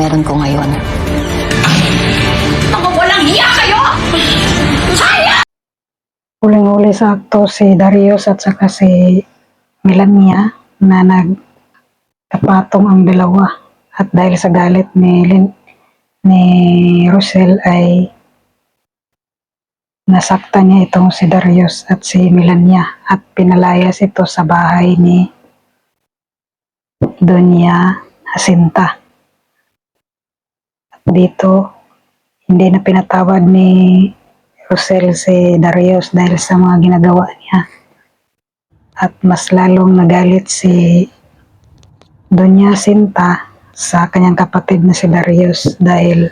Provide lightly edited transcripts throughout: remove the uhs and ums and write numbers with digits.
meron ko ngayon. Mga walang hiya kayo! Huling-huli sa akto si Darius at saka si Melania na nagkapatong ang dalawa. At dahil sa galit ni Rosel ay nasaktan niya itong si Darius at si Melania at pinalayas ito sa bahay ni Doña Jacinta. At dito, hindi na pinatawad ni Rosel si Darius dahil sa mga ginagawa niya. At mas lalong nagalit si Doña Jacinta sa kanyang kapatid na si Darius dahil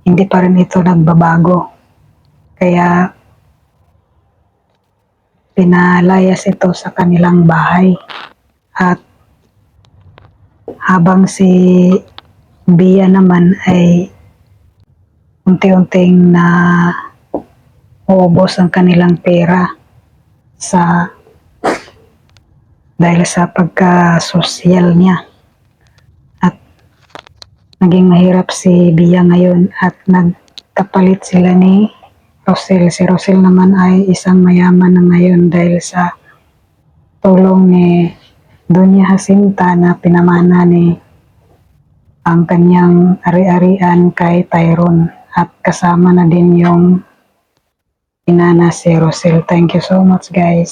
hindi pa rin ito nagbabago. Kaya pinalayas ito sa kanilang bahay. At habang si Bia naman ay unti-unting na uubos ang kanilang pera dahil sa pagka-sosyal niya. At naging mahirap si Bia ngayon at nagkapalit sila ni Rosel. Si Rosel naman ay isang mayaman na ngayon dahil sa tulong ni Doña Jacinta na pinamana ni ang kanyang ari-arian kay Tyrone at kasama na din yung inana si Rosel. Thank you so much, guys.